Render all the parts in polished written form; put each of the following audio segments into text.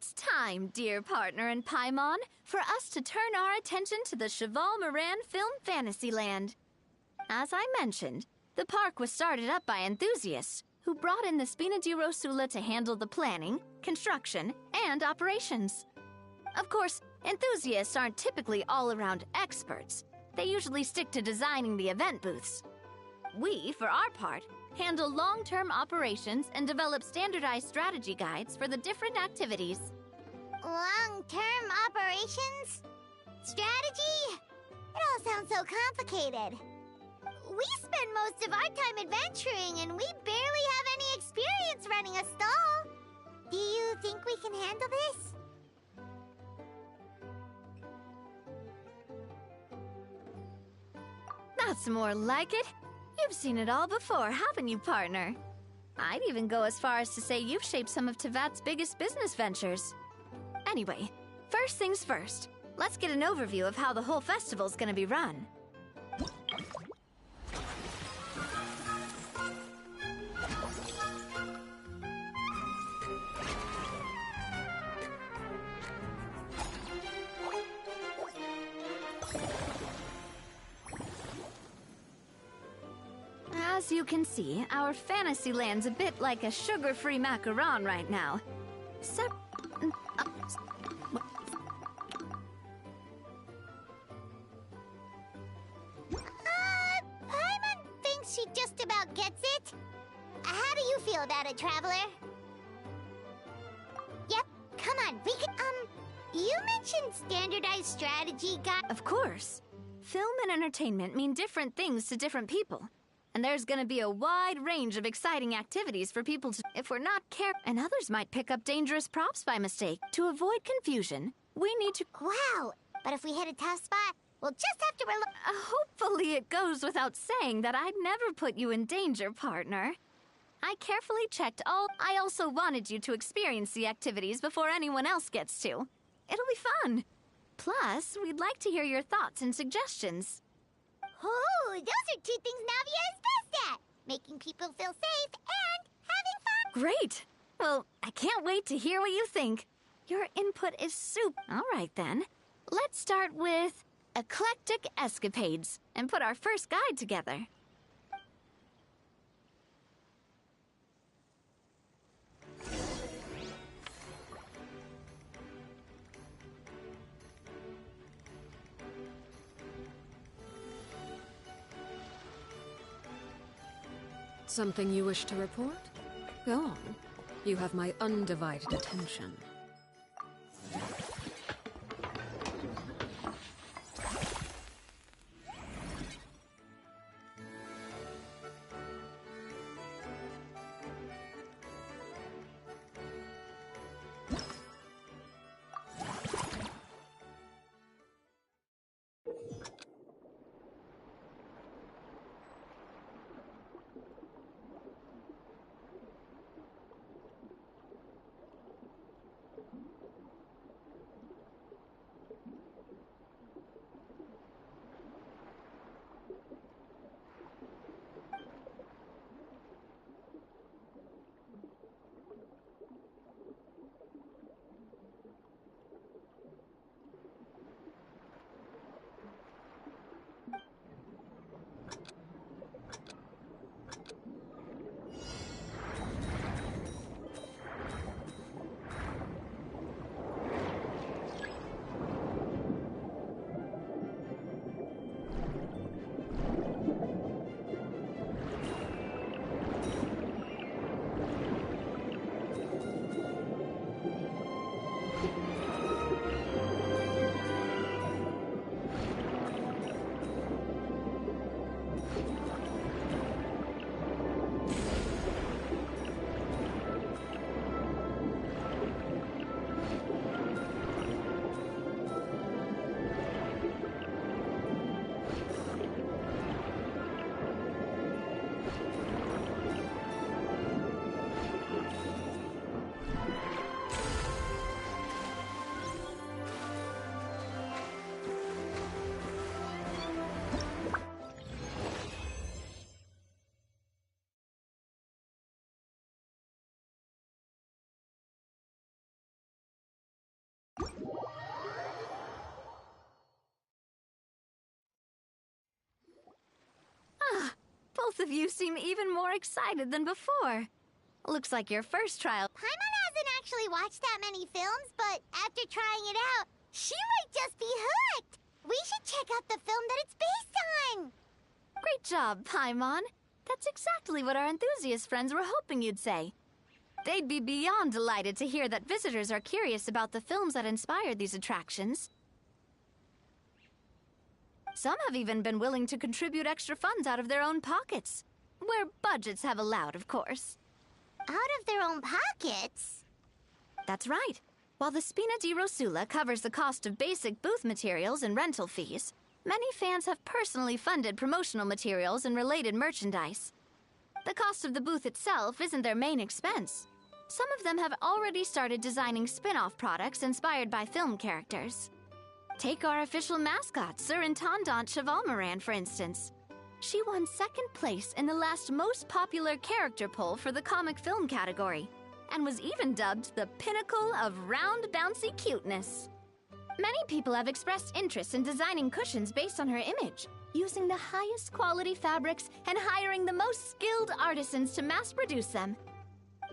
It's time, dear partner and Paimon, for us to turn our attention to the Cheval Moran Film Fantasyland. As I mentioned, the park was started up by enthusiasts who brought in the Spina di Rosula to handle the planning, construction, and operations. Of course, enthusiasts aren't typically all-around experts. They usually stick to designing the event booths. We, for our part, handle long-term operations and develop standardized strategy guides for the different activities. Long-term operations? Strategy? It all sounds so complicated. We spend most of our time adventuring and we barely have any experience running a stall. Do you think we can handle this? That's more like it. You've seen it all before, haven't you, partner? I'd even go as far as to say you've shaped some of Tevat's biggest business ventures. Anyway, first things first. Let's get an overview of how the whole festival's gonna be run. As you can see, our Fantasyland's a bit like a sugar-free macaron right now. Paimon thinks she just about gets it. How do you feel about it, Traveler? Yep, come on, we can, you mentioned standardized strategy guide. Of course. Film and entertainment mean different things to different people. And there's gonna be a wide range of exciting activities for people to... If we're not careful, and others might pick up dangerous props by mistake. To avoid confusion, we need to... Wow, but if we hit a tough spot, we'll just have to hopefully it goes without saying that I'd never put you in danger, partner. I carefully checked all... I also wanted you to experience the activities before anyone else gets to. It'll be fun. Plus, we'd like to hear your thoughts and suggestions. Oh, those are two things Navia is best at! Making people feel safe and having fun! Great! Well, I can't wait to hear what you think. Your input is super. All right, then. Let's start with eclectic escapades and put our first guide together. Something you wish to report? Go on. You have my undivided attention. Both of you seem even more excited than before. Looks like your first trial... Paimon hasn't actually watched that many films, but after trying it out, she might just be hooked! We should check out the film that it's based on! Great job, Paimon. That's exactly what our enthusiast friends were hoping you'd say. They'd be beyond delighted to hear that visitors are curious about the films that inspired these attractions. Some have even been willing to contribute extra funds out of their own pockets. Where budgets have allowed, of course. Out of their own pockets? That's right. While the Spina di Rosula covers the cost of basic booth materials and rental fees, many fans have personally funded promotional materials and related merchandise. The cost of the booth itself isn't their main expense. Some of them have already started designing spin-off products inspired by film characters. Take our official mascot, Surintendant Chevalmoran, for instance. She won second place in the last most popular character poll for the comic film category, and was even dubbed the pinnacle of round, bouncy cuteness. Many people have expressed interest in designing cushions based on her image, using the highest quality fabrics and hiring the most skilled artisans to mass produce them.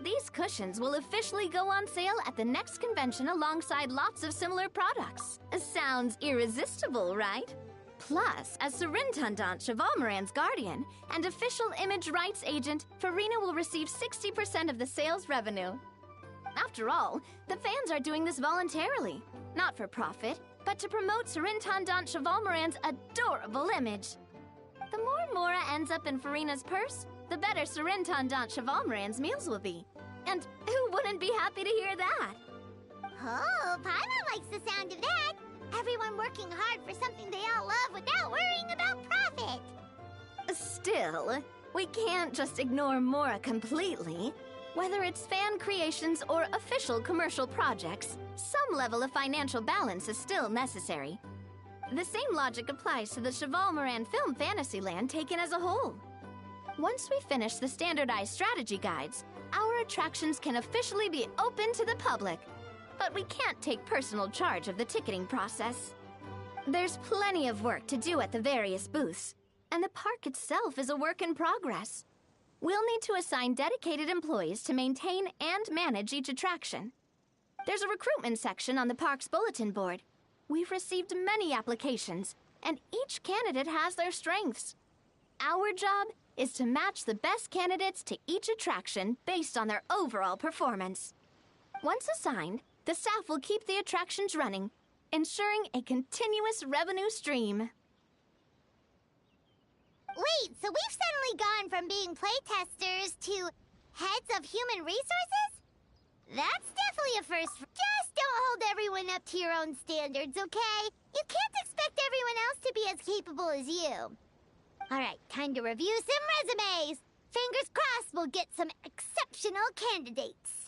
These cushions will officially go on sale at the next convention alongside lots of similar products. Sounds irresistible, right? Plus, as Surintendant Chevalmoran's guardian and official image rights agent, Farina will receive 60% of the sales revenue. After all, the fans are doing this voluntarily, not for profit, but to promote Surintendant Chevalmoran's adorable image. The more Mora ends up in Farina's purse, the better Surintendant Chevalmoran's meals will be. And who wouldn't be happy to hear that? Oh, Paimon likes the sound of that. Everyone working hard for something they all love without worrying about profit. Still, we can't just ignore Mora completely. Whether it's fan creations or official commercial projects, some level of financial balance is still necessary. The same logic applies to the Chevalmoran Film Fantasyland taken as a whole. Once we finish the standardized strategy guides, our attractions can officially be open to the public. But we can't take personal charge of the ticketing process. There's plenty of work to do at the various booths, and the park itself is a work in progress. We'll need to assign dedicated employees to maintain and manage each attraction. There's a recruitment section on the park's bulletin board. We've received many applications, and each candidate has their strengths. Our job is to match the best candidates to each attraction based on their overall performance. Once assigned, the staff will keep the attractions running, ensuring a continuous revenue stream. Wait, so we've suddenly gone from being playtesters to heads of human resources? That's definitely a first. Just don't hold everyone up to your own standards, okay? You can't expect everyone else to be as capable as you. Alright, time to review some resumes. Fingers crossed we'll get some exceptional candidates.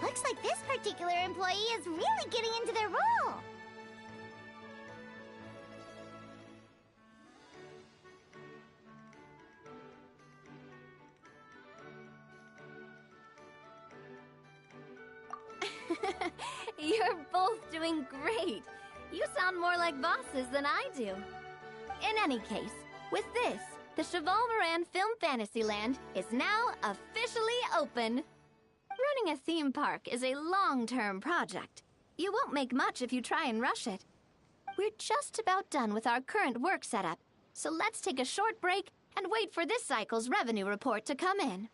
Looks like this particular employee is really getting into their role. You're both doing great. You sound more like bosses than I do. In any case, with this, the Chevalmoran Film Fantasyland is now officially open. Running a theme park is a long-term project. You won't make much if you try and rush it. We're just about done with our current work setup, so let's take a short break and wait for this cycle's revenue report to come in.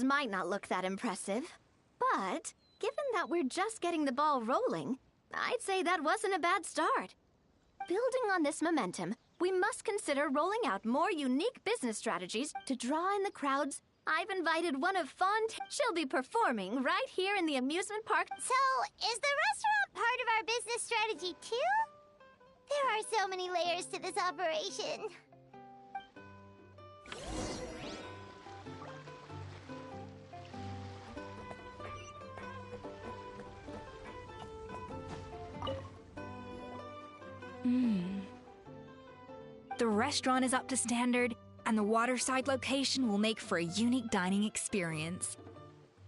might not look that impressive, but given that we're just getting the ball rolling, I'd say that wasn't a bad start. Building on this momentum, we must consider rolling out more unique business strategies to draw in the crowds. I've invited one of she'll be performing right here in the amusement park. So, is the restaurant part of our business strategy too? There are so many layers to this operation. The restaurant is up to standard, and the waterside location will make for a unique dining experience.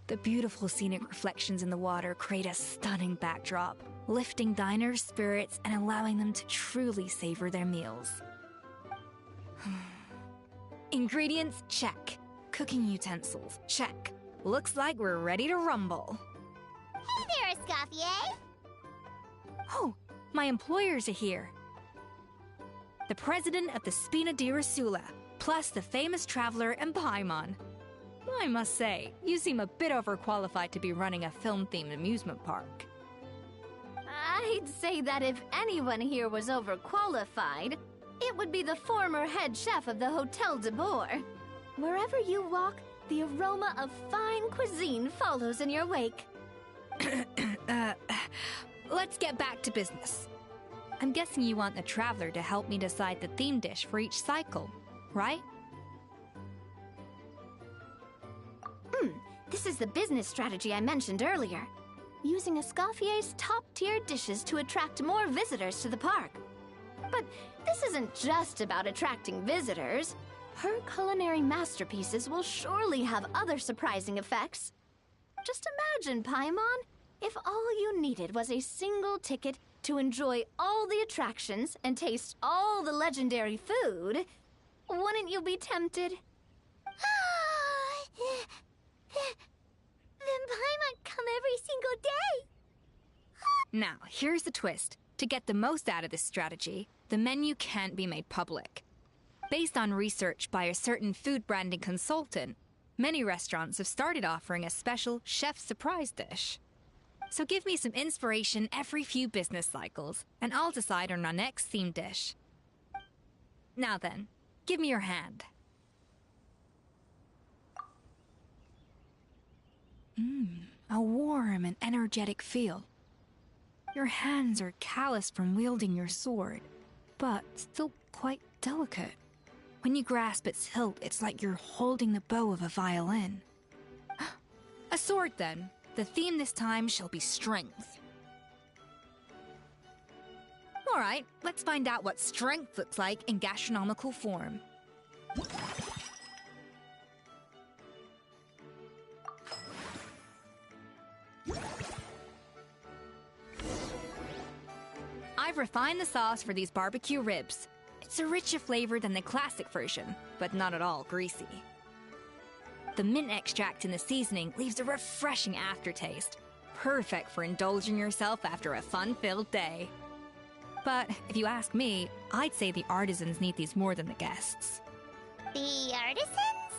The beautiful scenic reflections in the water create a stunning backdrop, lifting diners' spirits and allowing them to truly savor their meals. Ingredients, check. Cooking utensils, check. Looks like we're ready to rumble. Hey there, Escoffier! Oh, my employers are here. The president of the Spina di Rasula, plus the famous traveler and Paimon. I must say, you seem a bit overqualified to be running a film-themed amusement park. I'd say that if anyone here was overqualified, it would be the former head chef of the Hotel de Boer. Wherever you walk, the aroma of fine cuisine follows in your wake. Let's get back to business. I'm guessing you want the traveler to help me decide the theme dish for each cycle, right? This is the business strategy I mentioned earlier. Using Escoffier's top-tier dishes to attract more visitors to the park. But this isn't just about attracting visitors. Her culinary masterpieces will surely have other surprising effects. Just imagine, Paimon, if all you needed was a single ticket to enjoy all the attractions and taste all the legendary food. Wouldn't you be tempted? Then Paimon come every single day! Now, here's the twist. To get the most out of this strategy, the menu can't be made public. Based on research by a certain food branding consultant, many restaurants have started offering a special chef surprise dish. So give me some inspiration every few business cycles, and I'll decide on our next theme dish. Now then, give me your hand. A warm and energetic feel. Your hands are calloused from wielding your sword, but still quite delicate. When you grasp its hilt, it's like you're holding the bow of a violin. A sword, then. The theme this time shall be strength. All right, let's find out what strength looks like in gastronomical form. I've refined the sauce for these barbecue ribs. It's a richer flavor than the classic version, but not at all greasy. The mint extract in the seasoning leaves a refreshing aftertaste, perfect for indulging yourself after a fun-filled day. But if you ask me, I'd say the artisans need these more than the guests. The artisans?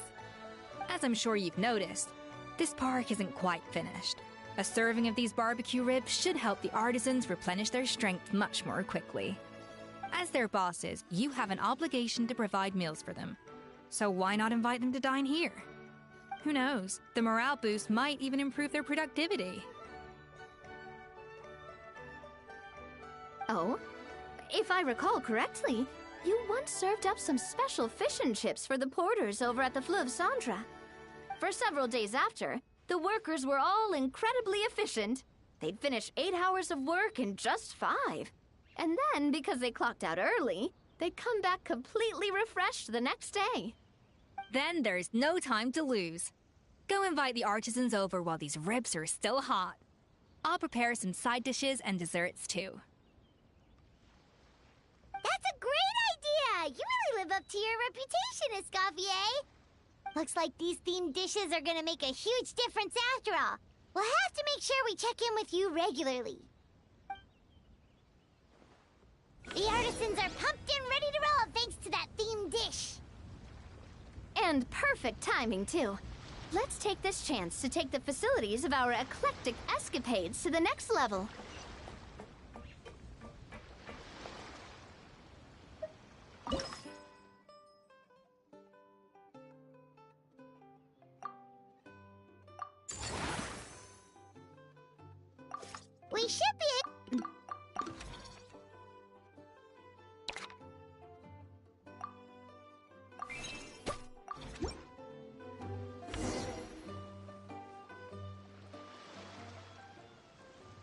As I'm sure you've noticed, this park isn't quite finished. A serving of these barbecue ribs should help the artisans replenish their strength much more quickly. As their bosses, you have an obligation to provide meals for them. So why not invite them to dine here? Who knows? The morale boost might even improve their productivity. Oh? If I recall correctly, you once served up some special fish and chips for the porters over at the Fleuve Centre. For several days after, the workers were all incredibly efficient. They'd finish 8 hours of work in just 5. And then, because they clocked out early, they'd come back completely refreshed the next day. Then there's no time to lose. Go invite the artisans over while these ribs are still hot. I'll prepare some side dishes and desserts too. That's a great idea! You really live up to your reputation, Escoffier! Looks like these themed dishes are gonna make a huge difference after all. We'll have to make sure we check in with you regularly. The artisans are pumped and ready to roll thanks to that themed dish. And perfect timing, too. Let's take this chance to take the facilities of our eclectic escapades to the next level. We should be able...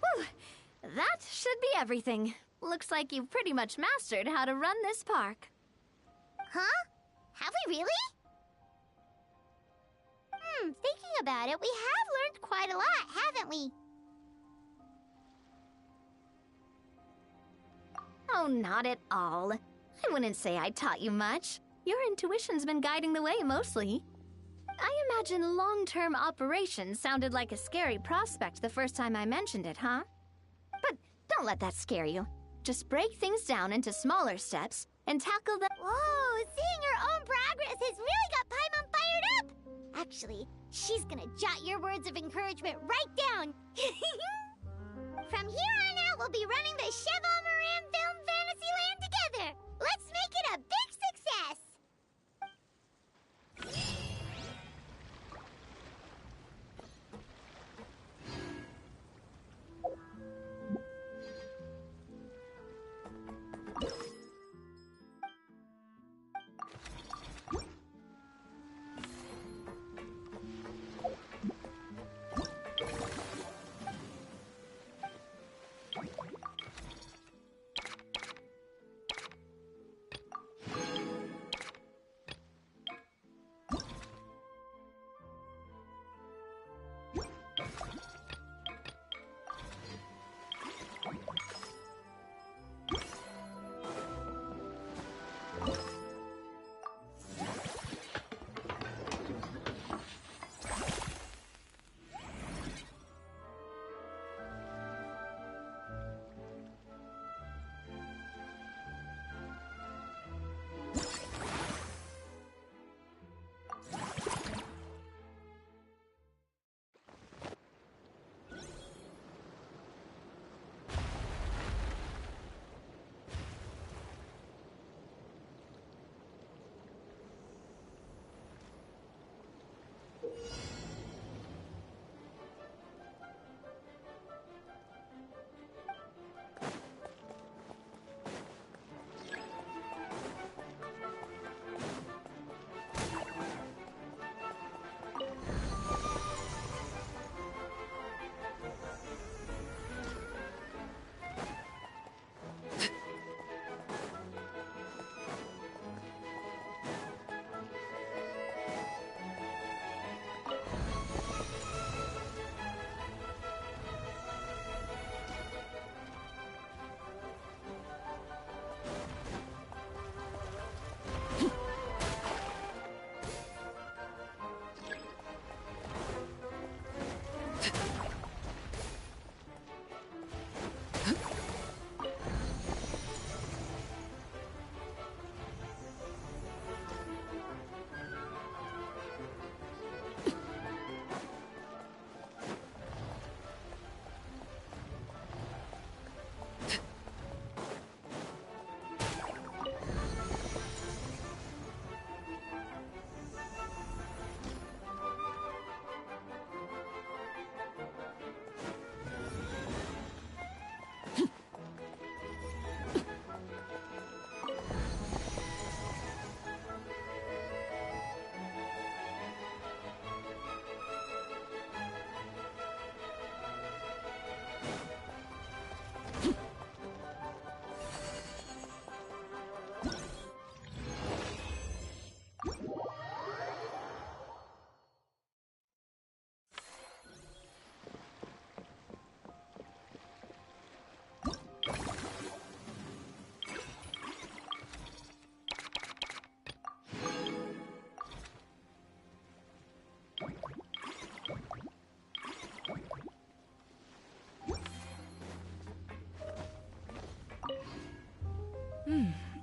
Whew. That should be everything. Looks like you've pretty much mastered how to run this park. Huh? Have we really? Thinking about it, we have learned quite a lot, haven't we? Oh, not at all. I wouldn't say I taught you much. Your intuition's been guiding the way mostly. I imagine long-term operations sounded like a scary prospect the first time I mentioned it, huh? But don't let that scare you. Just break things down into smaller steps and tackle the— Whoa, seeing her own progress has really got Paimon fired up! Actually, she's gonna jot your words of encouragement right down. From here on out, we'll be running the Cheval Moran Film Fantasyland together. Let's make it a big success!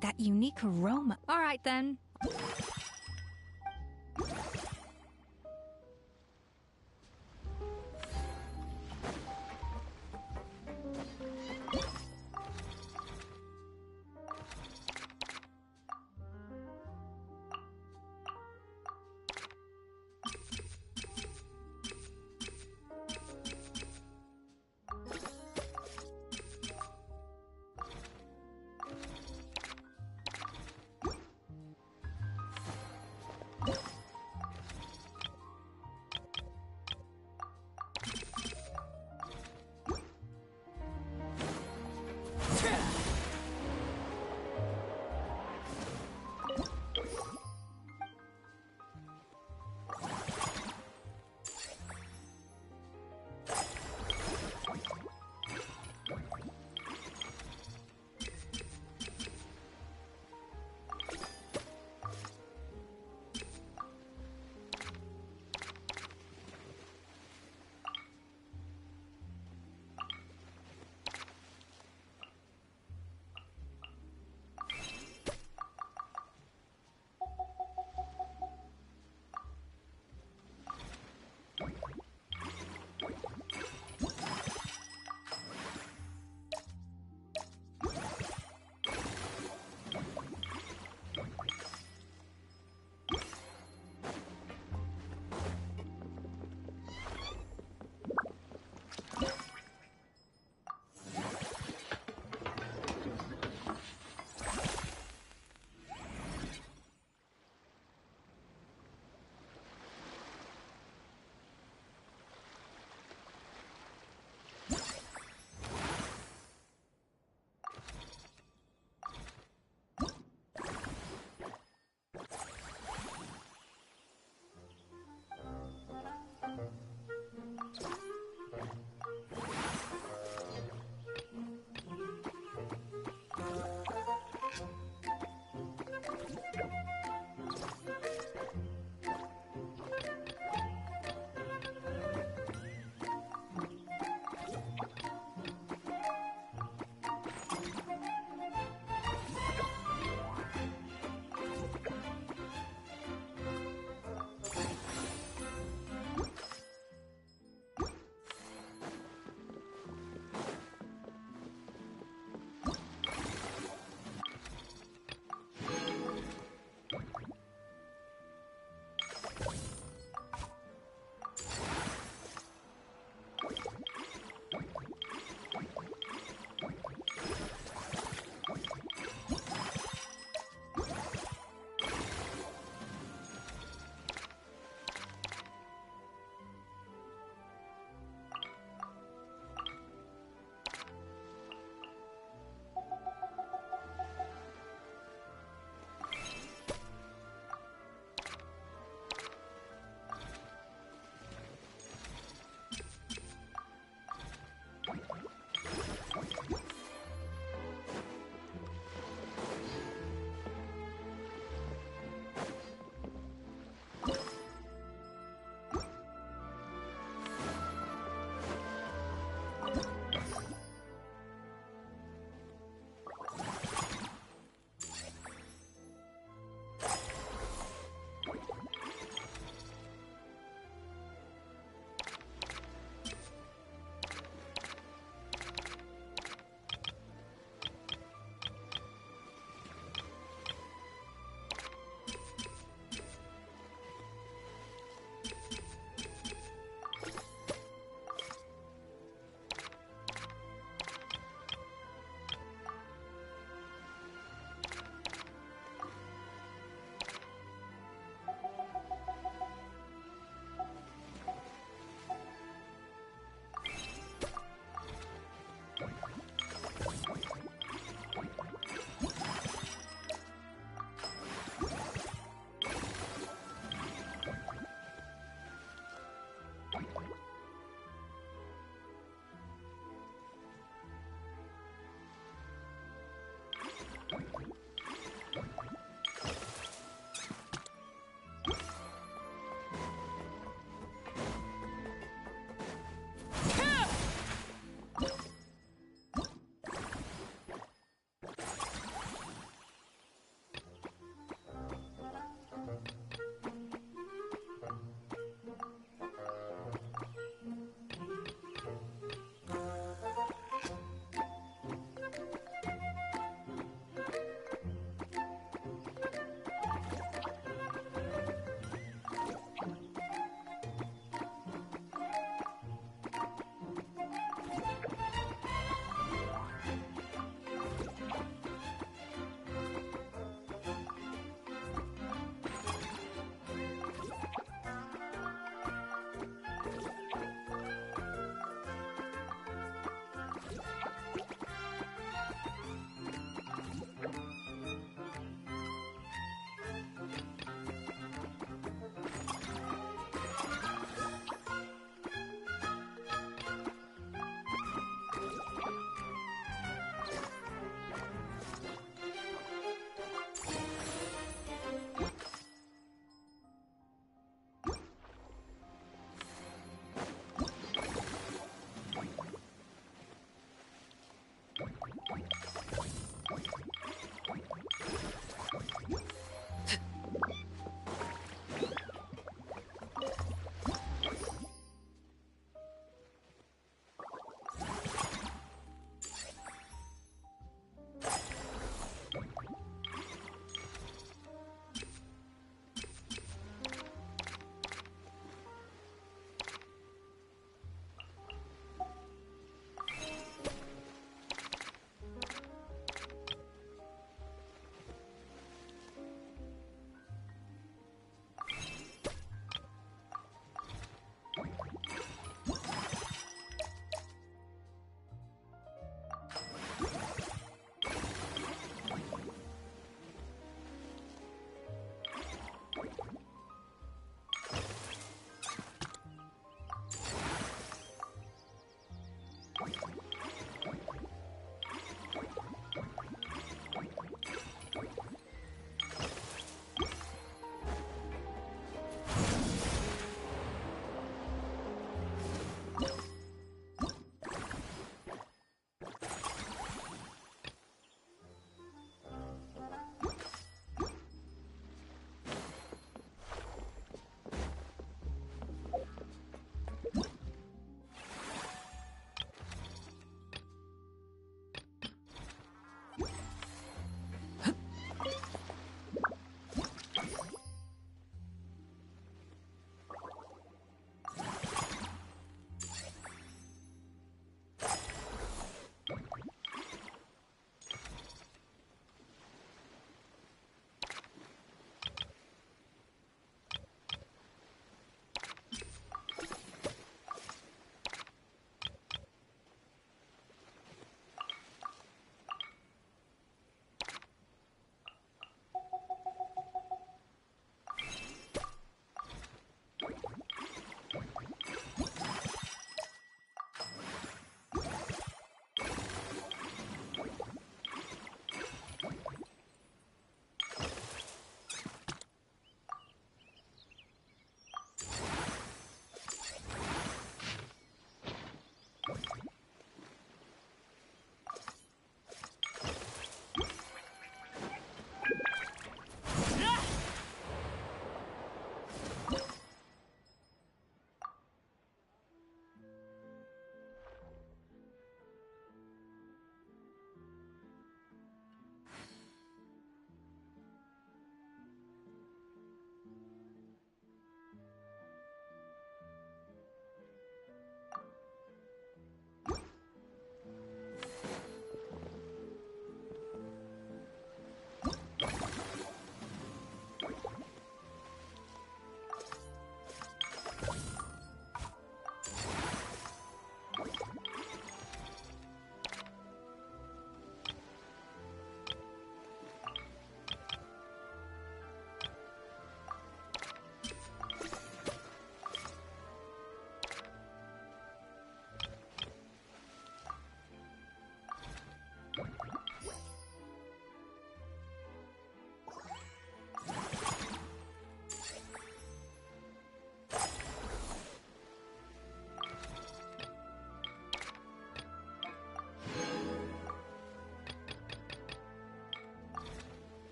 That unique aroma. All right, then.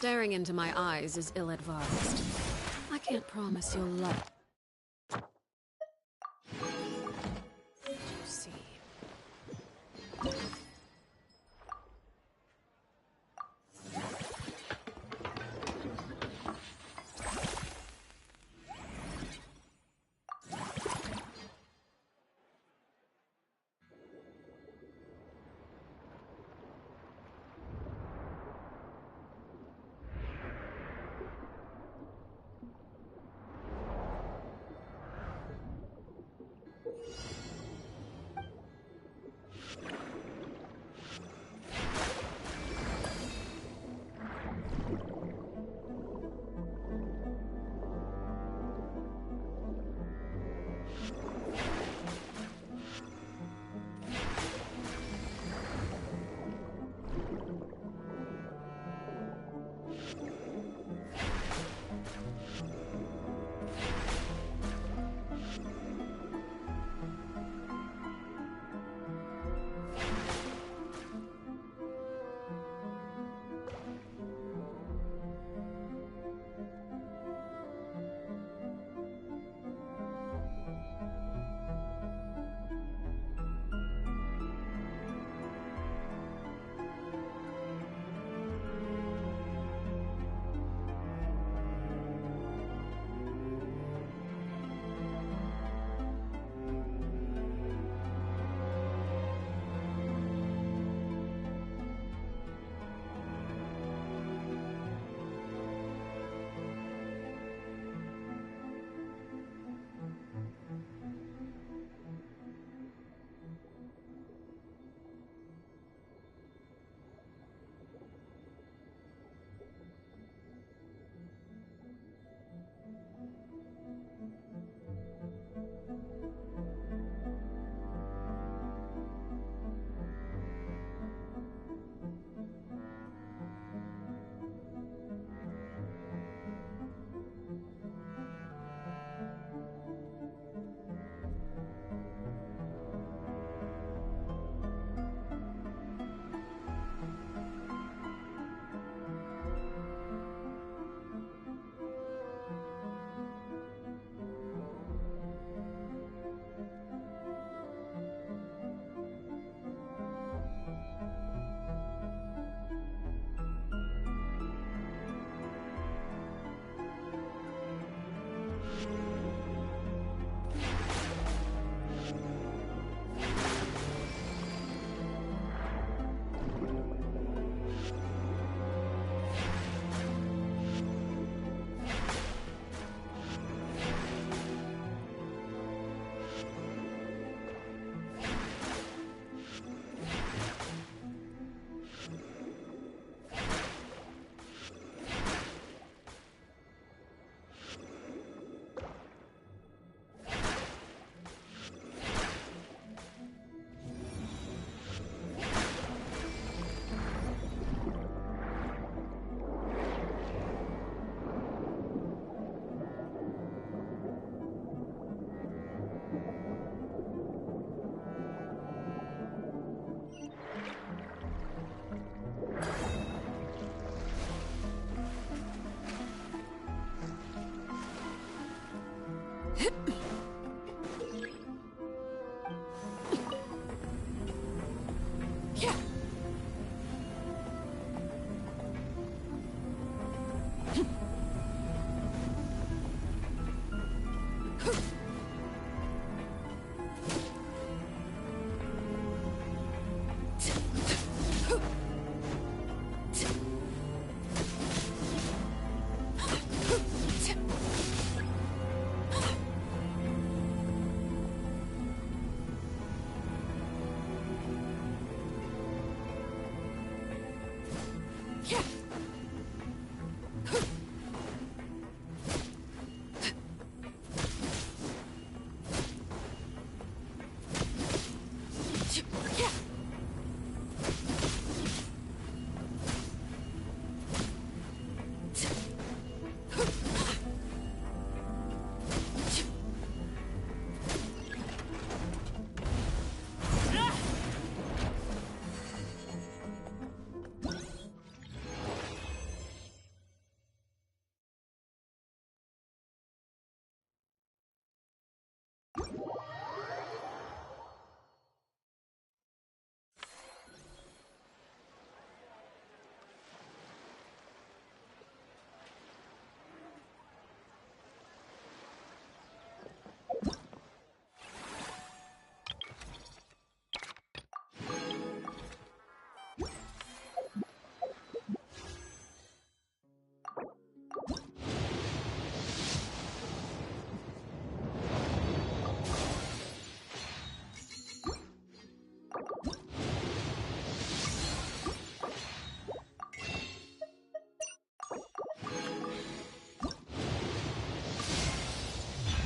Staring into my eyes is ill-advised. I can't promise you'll love. See.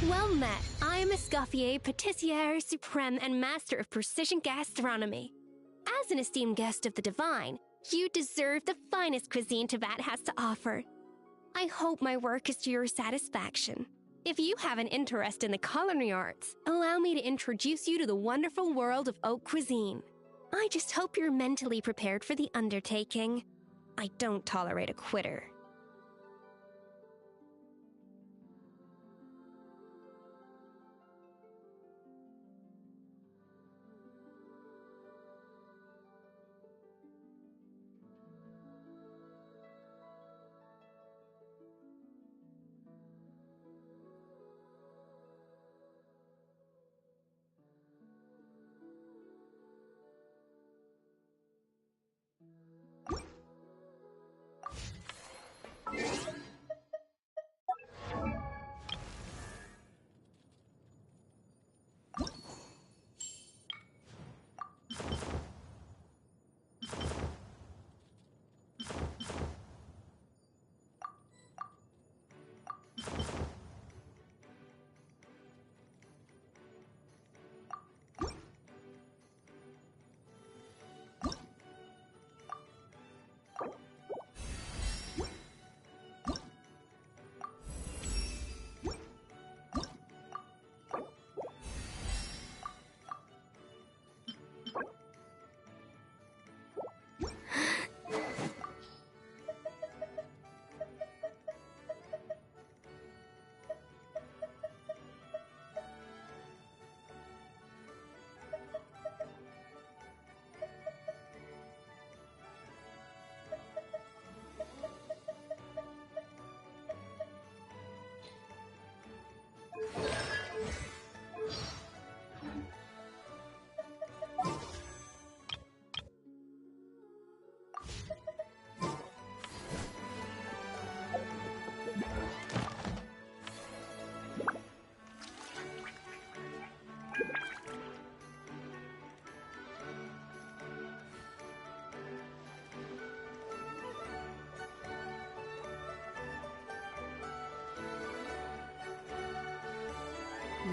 Well met. I am Escoffier, Patissiere Supreme, and Master of Precision Gastronomy. As an esteemed guest of the Divine, you deserve the finest cuisine Teyvat has to offer. I hope my work is to your satisfaction. If you have an interest in the culinary arts, allow me to introduce you to the wonderful world of haute cuisine. I just hope you're mentally prepared for the undertaking. I don't tolerate a quitter.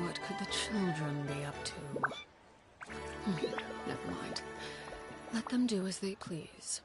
What could the children be up to? Never mind. Let them do as they please.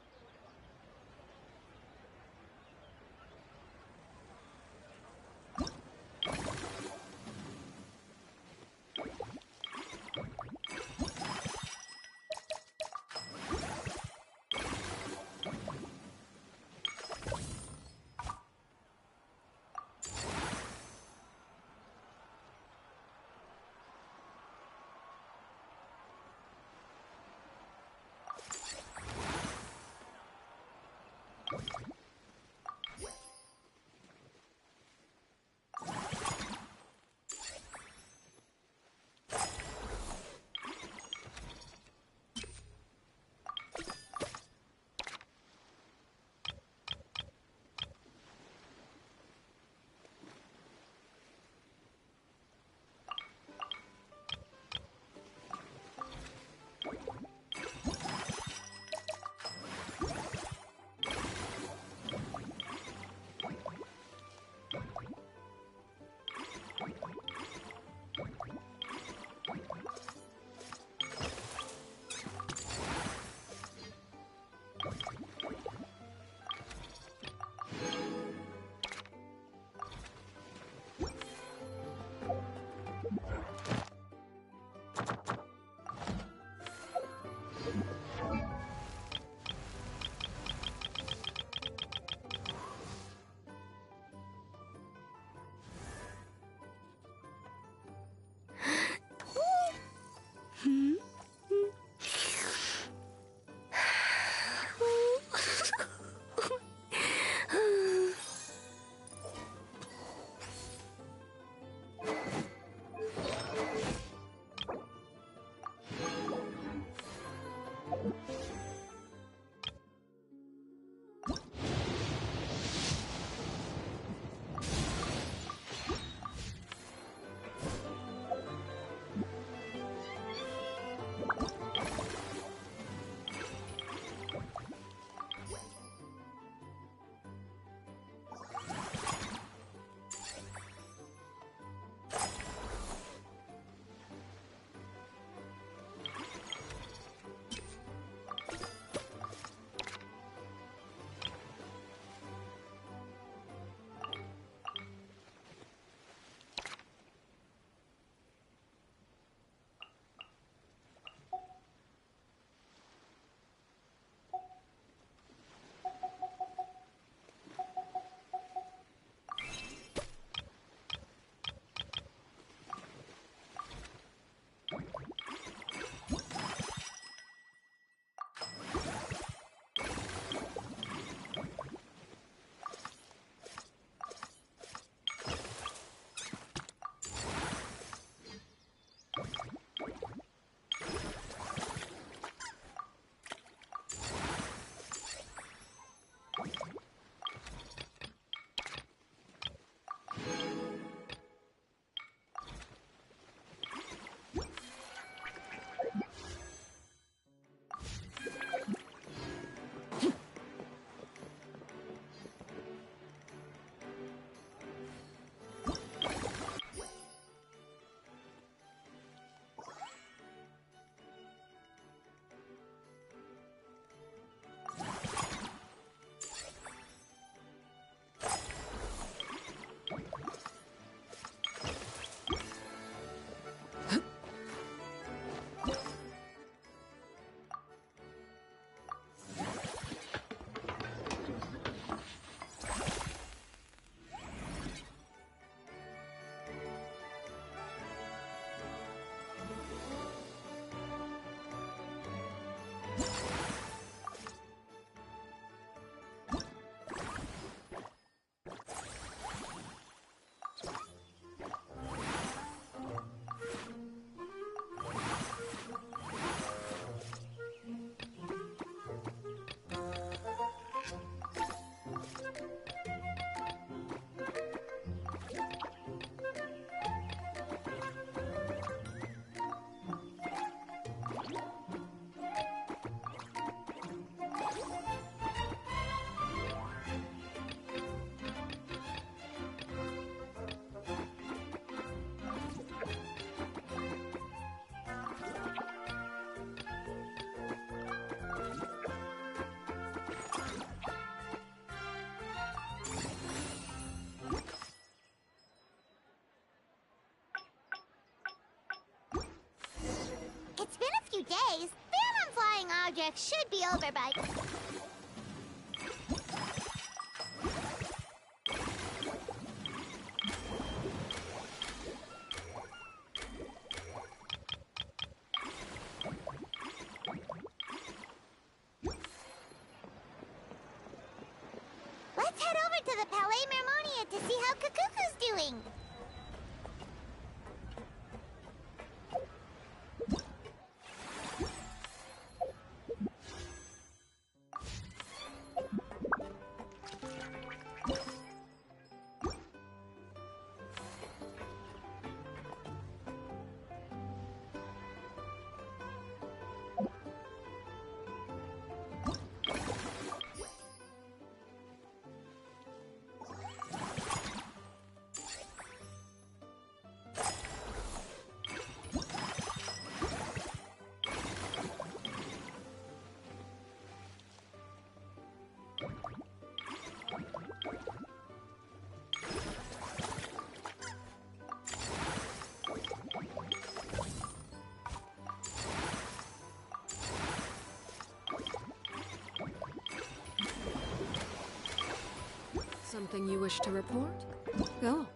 days, ban on flying objects should be over by... Let's head over to the Palais Mermonia to see how Kakuku's doing. Something you wish to report? Go on.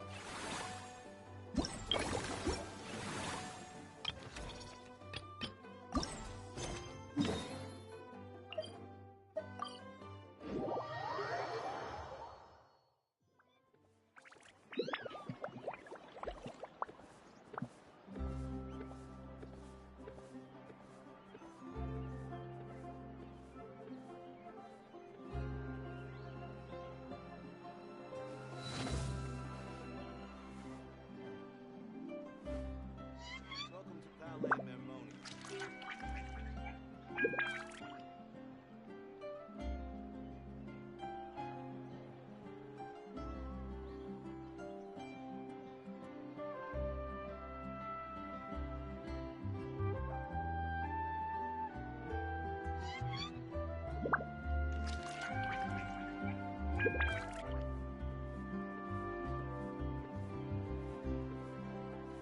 Welcome to Palais Mermonia.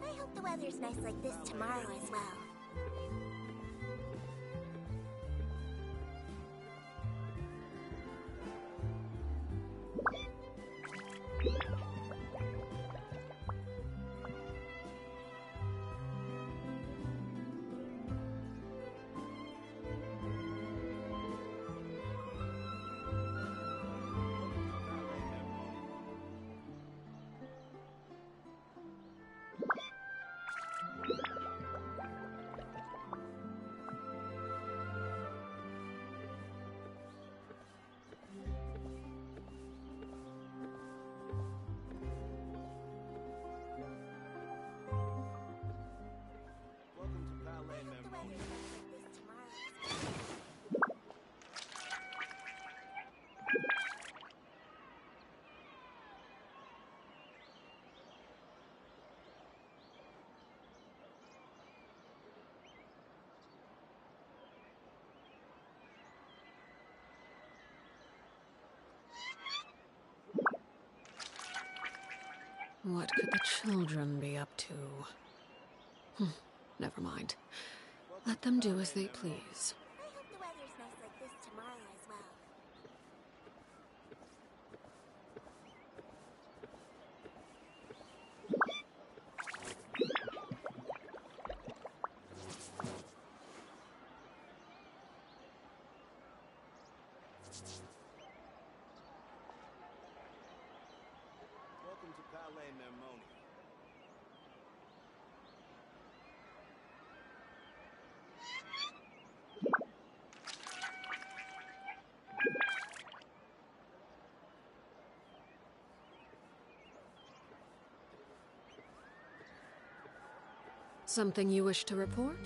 I hope the weather's nice like this tomorrow as well. Welcome to Palais Mermonia. What could the children be up to? Never mind. Let them do as they please. I hope the weather's nice like this tomorrow as well. Welcome to Palais Mermonia. Something you wish to report?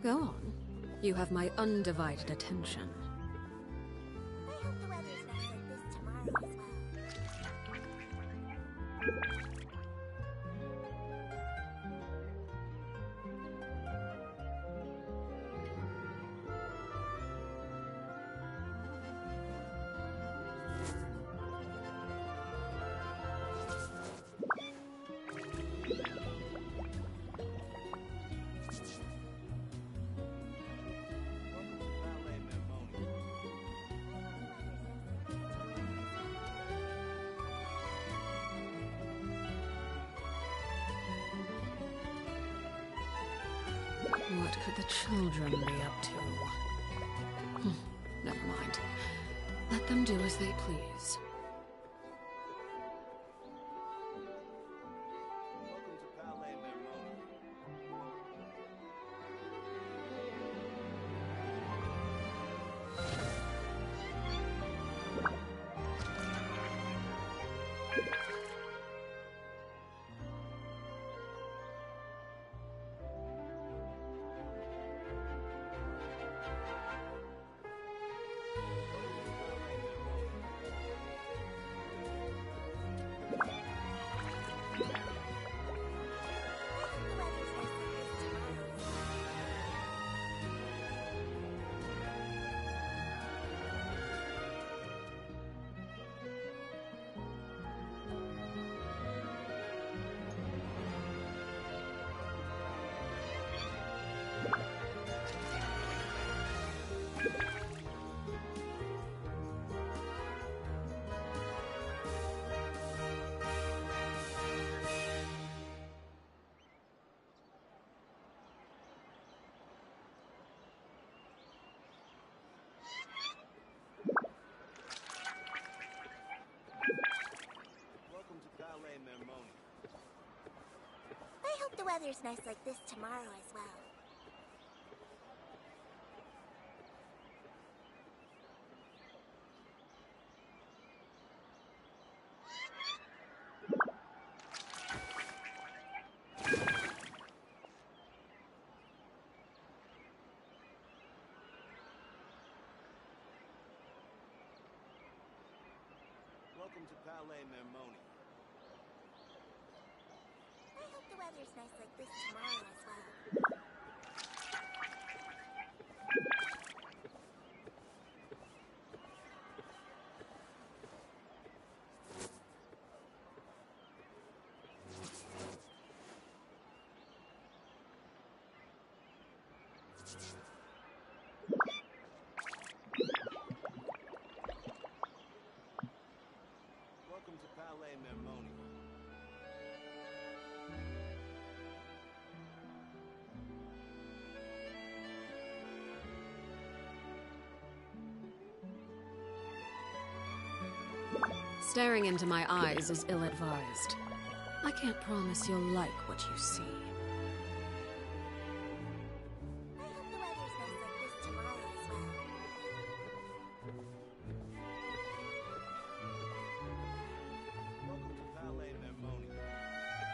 Go on. You have my undivided attention. I hope the weather's nice like this tomorrow as well. What could the children be up to? Never mind. Let them do as they please. Welcome to Palais Mermoni. Welcome to Palais Mermoni. I hope the weather's nice like this tomorrow as well. Welcome to Palais Mermoni. I hope the weather's nice like this tomorrow as well. Welcome to Palais Mermoni. Staring into my eyes is ill-advised. I can't promise you'll like what you see. I hope the weather's nice like this tomorrow as well. Welcome to Palais Mermoni. Welcome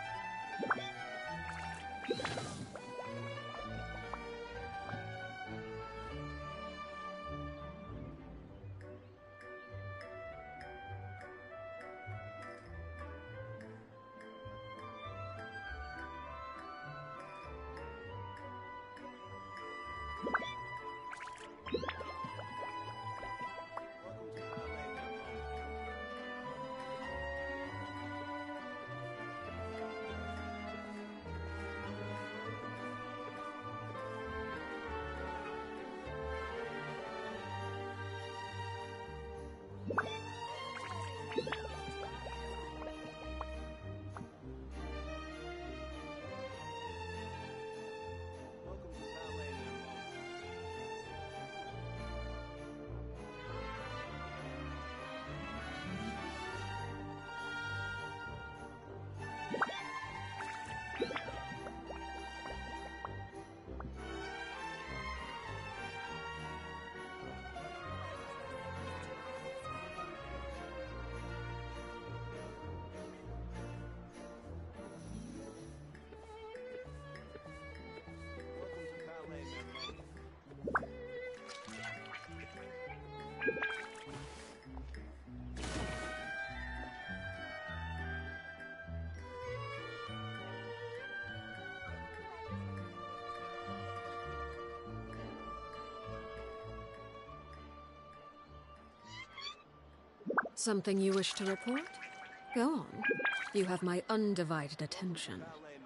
to Palais Mermoni. Welcome to Palais Mermoni. Welcome to Palais Mermoni. Something you wish to report? Go on. You have my undivided attention. Palais